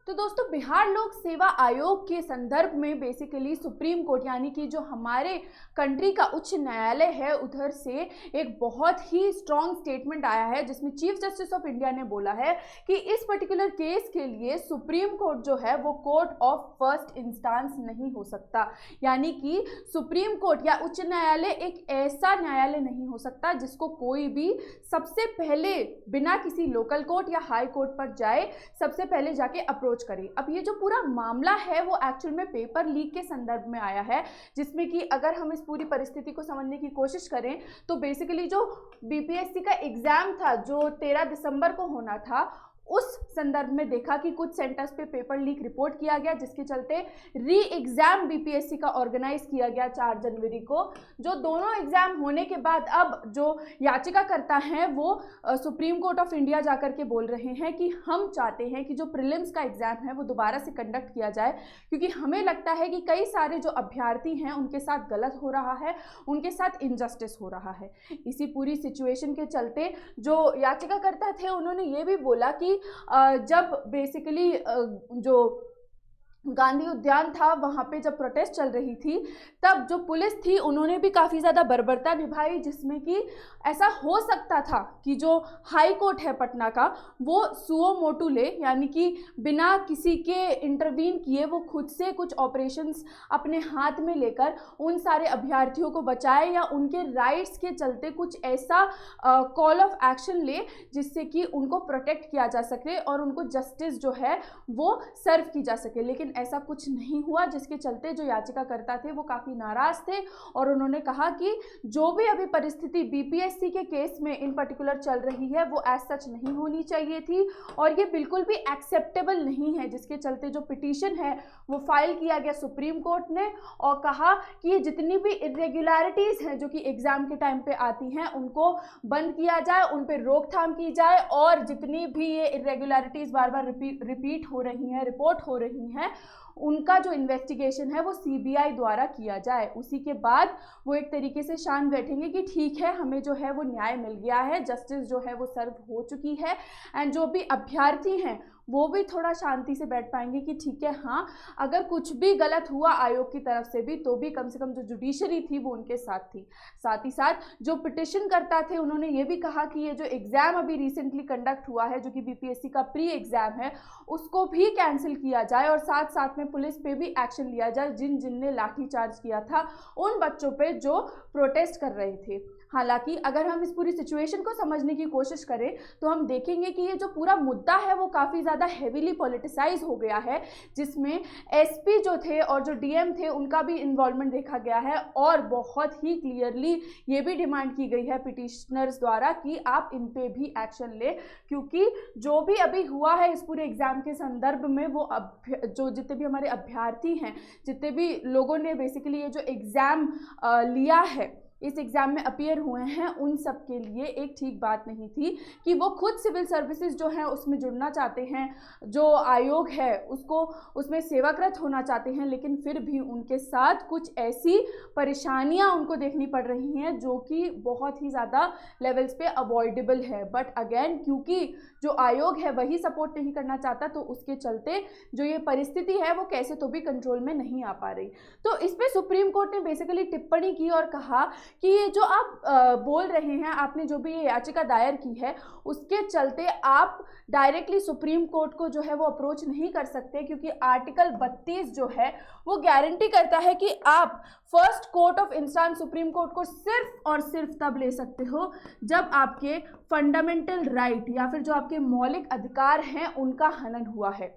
तो दोस्तों, बिहार लोक सेवा आयोग के संदर्भ में बेसिकली सुप्रीम कोर्ट यानी कि जो हमारे कंट्री का उच्च न्यायालय है उधर से एक बहुत ही स्ट्रॉन्ग स्टेटमेंट आया है, जिसमें चीफ जस्टिस ऑफ इंडिया ने बोला है कि इस पर्टिकुलर केस के लिए सुप्रीम कोर्ट जो है वो कोर्ट ऑफ फर्स्ट इंस्टांस नहीं हो सकता। यानी कि सुप्रीम कोर्ट या उच्च न्यायालय एक ऐसा न्यायालय नहीं हो सकता जिसको कोई भी सबसे पहले बिना किसी लोकल कोर्ट या हाई कोर्ट पर जाए सबसे पहले जाके अप्रोच करें। अब ये जो पूरा मामला है वो एक्चुअल में पेपर लीक के संदर्भ में आया है, जिसमें कि अगर हम इस पूरी परिस्थिति को समझने की कोशिश करें तो बेसिकली जो बीपीएससी का एग्जाम था जो 13 दिसंबर को होना था, उस संदर्भ में देखा कि कुछ सेंटर्स पे पेपर लीक रिपोर्ट किया गया, जिसके चलते री एग्जाम बीपीएससी का ऑर्गेनाइज किया गया 4 जनवरी को। जो दोनों एग्जाम होने के बाद अब जो याचिकाकर्ता हैं वो सुप्रीम कोर्ट ऑफ इंडिया जाकर के बोल रहे हैं कि हम चाहते हैं कि जो प्रीलिम्स का एग्जाम है वो दोबारा से कंडक्ट किया जाए, क्योंकि हमें लगता है कि कई सारे जो अभ्यर्थी हैं उनके साथ गलत हो रहा है, उनके साथ इनजस्टिस हो रहा है। इसी पूरी सिचुएशन के चलते जो याचिकाकर्ता थे उन्होंने ये भी बोला कि जब बेसिकली जो गांधी उद्यान था वहाँ पे जब प्रोटेस्ट चल रही थी तब जो पुलिस थी उन्होंने भी काफ़ी ज़्यादा बर्बरता निभाई, जिसमें कि ऐसा हो सकता था कि जो हाई कोर्ट है पटना का वो सुओ मोटू ले, यानी कि बिना किसी के इंटरवीन किए वो खुद से कुछ ऑपरेशंस अपने हाथ में लेकर उन सारे अभ्यर्थियों को बचाए या उनके राइट्स के चलते कुछ ऐसा कॉल ऑफ एक्शन ले जिससे कि उनको प्रोटेक्ट किया जा सके और उनको जस्टिस जो है वो सर्व की जा सके। लेकिन ऐसा कुछ नहीं हुआ, जिसके चलते जो याचिकाकर्ता थे वो काफ़ी नाराज थे और उन्होंने कहा कि जो भी अभी परिस्थिति बीपीएससी के केस में इन पर्टिकुलर चल रही है वो एज सच नहीं होनी चाहिए थी और ये बिल्कुल भी एक्सेप्टेबल नहीं है, जिसके चलते जो पिटीशन है वो फाइल किया गया सुप्रीम कोर्ट ने और कहा कि ये जितनी भी इरेगुलरिटीज़ हैं जो कि एग्ज़ाम के टाइम पे आती हैं उनको बंद किया जाए, उन पर रोकथाम की जाए और जितनी भी ये इरेगुलरिटीज़ बार बार रिपीट हो रही हैं, रिपोर्ट हो रही हैं, उनका जो इन्वेस्टिगेशन है वो सीबीआई द्वारा किया जाए। उसी के बाद वो एक तरीके से शान बैठेंगे कि ठीक है, हमें जो है वो न्याय मिल गया है, जस्टिस जो है वो सर्व हो चुकी है एंड जो भी अभ्यर्थी हैं वो भी थोड़ा शांति से बैठ पाएंगे कि ठीक है, हाँ अगर कुछ भी गलत हुआ आयोग की तरफ से भी तो भी कम से कम जो जुडिशरी थी वो उनके साथ थी। साथ ही साथ जो पिटिशन करता थे उन्होंने ये भी कहा कि ये जो एग्ज़ाम अभी रिसेंटली कंडक्ट हुआ है जो कि बीपीएससी का प्री एग्ज़ाम है उसको भी कैंसिल किया जाए और साथ साथ में पुलिस पे भी एक्शन लिया जाए जिन जिनने लाठीचार्ज किया था उन बच्चों पे जो प्रोटेस्ट कर रहे थे। हालांकि अगर हम इस पूरी सिचुएशन को समझने की कोशिश करें तो हम देखेंगे कि ये जो पूरा मुद्दा है वो काफ़ी ज़्यादा हेवीली पॉलिटिसाइज हो गया है, जिसमें एसपी जो थे और जो डीएम थे उनका भी इन्वॉल्वमेंट देखा गया है और बहुत ही क्लियरली ये भी डिमांड की गई है पिटिशनर्स द्वारा कि आप इन पे भी एक्शन लें, क्योंकि जो भी अभी हुआ है इस पूरे एग्ज़ाम के संदर्भ में वो जो जितने भी हमारे अभ्यर्थी हैं, जितने भी लोगों ने बेसिकली ये जो एग्ज़ाम लिया है, इस एग्ज़ाम में अपीयर हुए हैं, उन सब के लिए एक ठीक बात नहीं थी कि वो खुद सिविल सर्विसेज जो हैं उसमें जुड़ना चाहते हैं, जो आयोग है उसको उसमें सेवाकृत होना चाहते हैं, लेकिन फिर भी उनके साथ कुछ ऐसी परेशानियां उनको देखनी पड़ रही हैं जो कि बहुत ही ज़्यादा लेवल्स पे अवॉइडेबल है। बट अगेन क्योंकि जो आयोग है वही सपोर्ट नहीं करना चाहता तो उसके चलते जो ये परिस्थिति है वो कैसे तो भी कंट्रोल में नहीं आ पा रही। तो इस पर सुप्रीम कोर्ट ने बेसिकली टिप्पणी की और कहा कि ये जो आप बोल रहे हैं, आपने जो भी ये याचिका दायर की है उसके चलते आप डायरेक्टली सुप्रीम कोर्ट को जो है वो अप्रोच नहीं कर सकते, क्योंकि आर्टिकल 32 जो है वो गारंटी करता है कि आप first court of instance supreme court को सिर्फ और सिर्फ तब ले सकते हो जब आपके फंडामेंटल राइट या फिर जो आपके मौलिक अधिकार हैं उनका हनन हुआ है।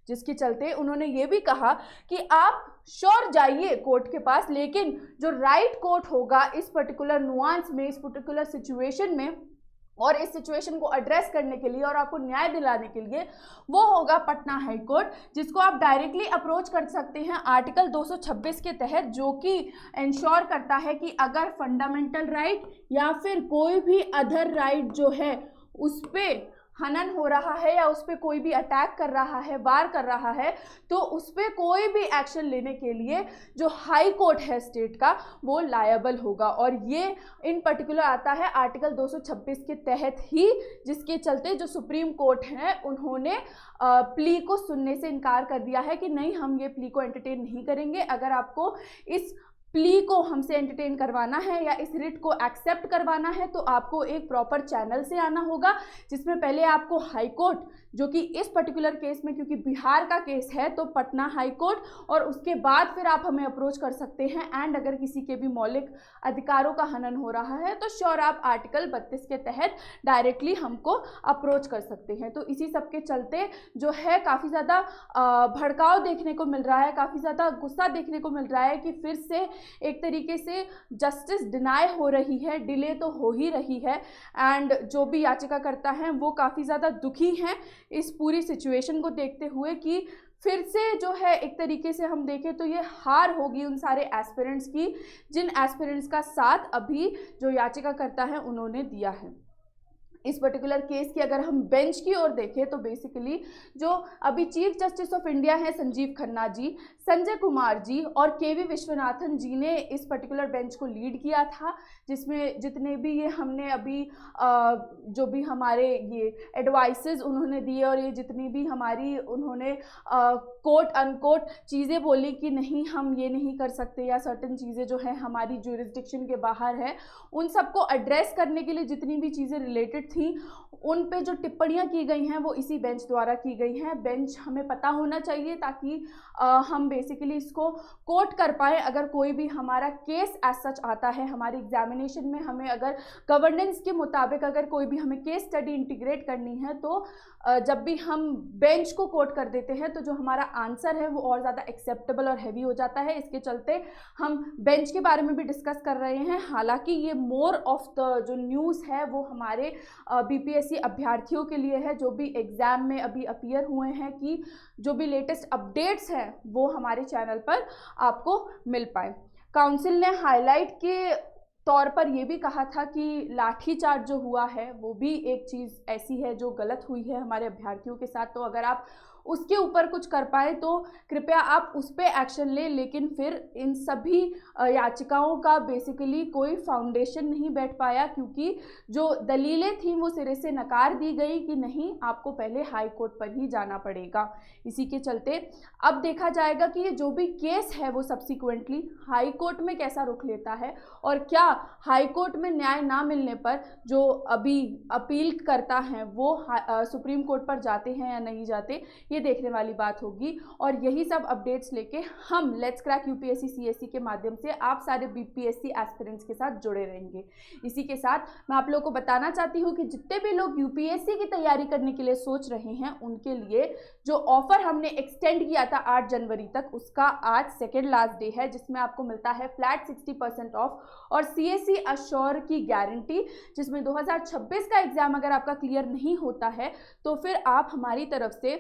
जिसके चलते उन्होंने ये भी कहा कि आप श्योर जाइए कोर्ट के पास, लेकिन जो राइट कोर्ट होगा इस पर्टिकुलर नुआंस में, इस पर्टिकुलर सिचुएशन में और इस सिचुएशन को एड्रेस करने के लिए और आपको न्याय दिलाने के लिए वो होगा पटना हाई कोर्ट, जिसको आप डायरेक्टली अप्रोच कर सकते हैं आर्टिकल 226 के तहत, जो कि इंश्योर करता है कि अगर फंडामेंटल राइट या फिर कोई भी अदर राइट जो है उस पर हनन हो रहा है या उस पर कोई भी अटैक कर रहा है, वार कर रहा है, तो उस पर कोई भी एक्शन लेने के लिए जो हाई कोर्ट है स्टेट का वो लायबल होगा। और ये इन पर्टिकुलर आता है आर्टिकल 226 के तहत ही, जिसके चलते जो सुप्रीम कोर्ट है उन्होंने प्ली को सुनने से इनकार कर दिया है कि नहीं, हम ये प्ली को एंटरटेन नहीं करेंगे। अगर आपको इस प्ली को हमसे एंटरटेन करवाना है या इस रिट को एक्सेप्ट करवाना है तो आपको एक प्रॉपर चैनल से आना होगा, जिसमें पहले आपको हाई कोर्ट, जो कि इस पर्टिकुलर केस में क्योंकि बिहार का केस है तो पटना हाई कोर्ट, और उसके बाद फिर आप हमें अप्रोच कर सकते हैं। एंड अगर किसी के भी मौलिक अधिकारों का हनन हो रहा है तो श्योर आप आर्टिकल 32 के तहत डायरेक्टली हमको अप्रोच कर सकते हैं। तो इसी सब के चलते जो है काफ़ी ज़्यादा भड़काव देखने को मिल रहा है, काफ़ी ज़्यादा गुस्सा देखने को मिल रहा है कि फिर से एक तरीके से जस्टिस डिनाई हो रही है, डिले तो हो ही रही है। एंड जो भी याचिकाकर्ता हैं वो काफ़ी ज़्यादा दुखी हैं इस पूरी सिचुएशन को देखते हुए कि फिर से जो है एक तरीके से हम देखें तो ये हार होगी उन सारे एस्पिरेंट्स की, जिन एस्पिरेंट्स का साथ अभी जो याचिकाकर्ता हैं उन्होंने दिया है। इस पर्टिकुलर केस की अगर हम बेंच की ओर देखें तो बेसिकली जो अभी चीफ जस्टिस ऑफ इंडिया हैं संजीव खन्ना जी, संजय कुमार जी और केवी विश्वनाथन जी ने इस पर्टिकुलर बेंच को लीड किया था, जिसमें जितने भी ये हमने अभी जो भी हमारे ये एडवाइसेस उन्होंने दिए और ये जितनी भी हमारी उन्होंने कोट अनकोट चीज़ें बोली कि नहीं हम ये नहीं कर सकते या सर्टेन चीज़ें जो है हमारी ज्यूरिसडिक्शन के बाहर है, उन सबको एड्रेस करने के लिए जितनी भी चीज़ें रिलेटेड थी उन पे जो टिप्पणियां की गई हैं वो इसी बेंच द्वारा की गई हैं। बेंच हमें पता होना चाहिए ताकि हम बेसिकली इसको कोट कर पाएँ। अगर कोई भी हमारा केस एज सच आता है हमारी एग्जामिनेशन में, हमें अगर गवर्नेंस के मुताबिक अगर कोई भी हमें केस स्टडी इंटीग्रेट करनी है तो जब भी हम बेंच को कोट कर देते हैं तो जो हमारा आंसर है वो और ज़्यादा एक्सेप्टेबल और हैवी हो जाता है। इसके चलते हम बेंच के बारे में भी डिस्कस कर रहे हैं। हालांकि ये मोर ऑफ द जो न्यूज़ है वो हमारे बीपीएससी अभ्यर्थियों के लिए है जो भी एग्ज़ाम में अभी अपीयर हुए हैं, कि जो भी लेटेस्ट अपडेट्स हैं वो हमारे चैनल पर आपको मिल पाए। काउंसिल ने हाईलाइट के तौर पर यह भी कहा था कि लाठीचार्ज जो हुआ है वो भी एक चीज़ ऐसी है जो गलत हुई है हमारे अभ्यर्थियों के साथ, तो अगर आप उसके ऊपर कुछ कर पाए तो कृपया आप उस पर एक्शन लें। लेकिन फिर इन सभी याचिकाओं का बेसिकली कोई फाउंडेशन नहीं बैठ पाया, क्योंकि जो दलीलें थी वो सिरे से नकार दी गई कि नहीं, आपको पहले हाई कोर्ट पर ही जाना पड़ेगा। इसी के चलते अब देखा जाएगा कि ये जो भी केस है वो सब्सिक्वेंटली हाई कोर्ट में कैसा रुख लेता है, और क्या हाई कोर्ट में न्याय ना मिलने पर जो अभी अपील करता है वो सुप्रीम कोर्ट पर जाते हैं या नहीं जाते, ये देखने वाली बात होगी। और यही सब अपडेट्स लेके हम लेट्स क्रैक यूपीएससी सीएससी के माध्यम से आप सारे बीपीएससी एस्पिरेंट्स के साथ जुड़े रहेंगे। इसी के साथ मैं आप लोगों को बताना चाहती हूँ कि जितने भी लोग यूपीएससी की तैयारी करने के लिए सोच रहे हैं उनके लिए जो ऑफर हमने एक्सटेंड किया था 8 जनवरी तक, उसका आज सेकेंड लास्ट डे है, जिसमें आपको मिलता है फ्लैट 60% ऑफ और सीएससी अश्योर की गारंटी, जिसमें 2026 का एग्जाम अगर आपका क्लियर नहीं होता है तो फिर आप हमारी तरफ से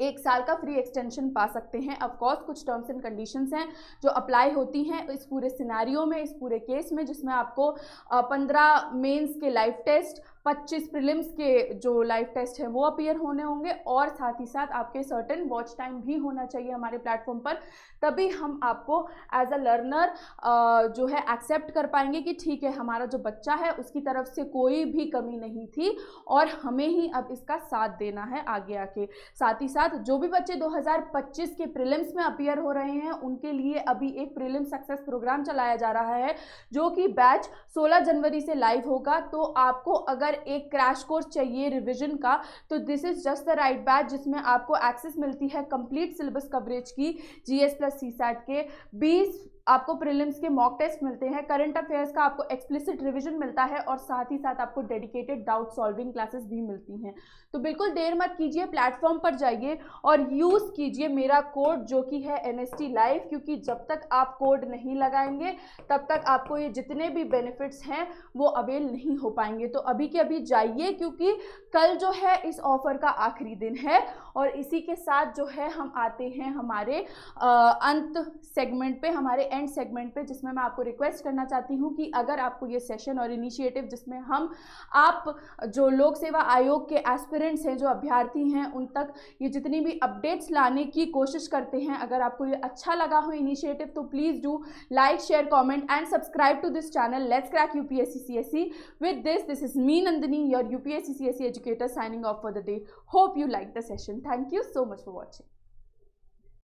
1 साल का फ्री एक्सटेंशन पा सकते हैं। ऑफ कोर्स कुछ टर्म्स एंड कंडीशंस हैं जो अप्लाई होती हैं इस पूरे सिनेरियो में, इस पूरे केस में, जिसमें आपको 15 मेंस के लाइव टेस्ट, 25 प्रीलिम्स के जो लाइव टेस्ट हैं वो अपीयर होने होंगे, और साथ ही साथ आपके सर्टेन वॉच टाइम भी होना चाहिए हमारे प्लेटफॉर्म पर, तभी हम आपको एज अ लर्नर जो है एक्सेप्ट कर पाएंगे कि ठीक है हमारा जो बच्चा है उसकी तरफ से कोई भी कमी नहीं थी और हमें ही अब इसका साथ देना है आगे आके। साथ ही साथ जो भी बच्चे 2025 के प्रीलिम्स में अपीयर हो रहे हैं उनके लिए अभी एक प्रीलिम सक्सेस प्रोग्राम चलाया जा रहा है जो कि बैच 16 जनवरी से लाइव होगा। तो आपको अगर एक क्रैश कोर्स चाहिए रिवीजन का तो this is just the right batch, जिसमें आपको एक्सेस मिलती है कंप्लीट सिलेबस कवरेज की, जीएस प्लस सीसैट के 20 आपको प्रीलिम्स के मॉक टेस्ट मिलते हैं, करंट अफेयर्स का आपको एक्सप्लिसिट रिवीजन मिलता है और साथ ही साथ आपको डेडिकेटेड डाउट सॉल्विंग क्लासेस भी मिलती हैं। तो बिल्कुल देर मत कीजिए, प्लेटफॉर्म पर जाइए और यूज़ कीजिए मेरा कोड जो कि है NST लाइव, क्योंकि जब तक आप कोड नहीं लगाएंगे तब तक आपको ये जितने भी बेनिफिट्स हैं वो अवेल नहीं हो पाएंगे। तो अभी के अभी जाइए, क्योंकि कल जो है इस ऑफर का आखिरी दिन है और इसी के साथ जो है हम आते हैं हमारे अंत सेगमेंट पे, हमारे एंड सेगमेंट पे, जिसमें मैं आपको रिक्वेस्ट करना चाहती हूँ कि अगर आपको ये सेशन और इनिशिएटिव जिसमें हम आप जो लोक सेवा आयोग के एस्पिरेंट्स हैं, जो अभ्यर्थी हैं, उन तक ये जितनी भी अपडेट्स लाने की कोशिश करते हैं, अगर आपको ये अच्छा लगा हो इनिशिएटिव तो please do like, share, comment and subscribe to this channel let's crack UPSC CSE. With this is me Nandini, your UPSC CSE educator, signing off for the day. Hope you liked the session. Thank you so much for watching.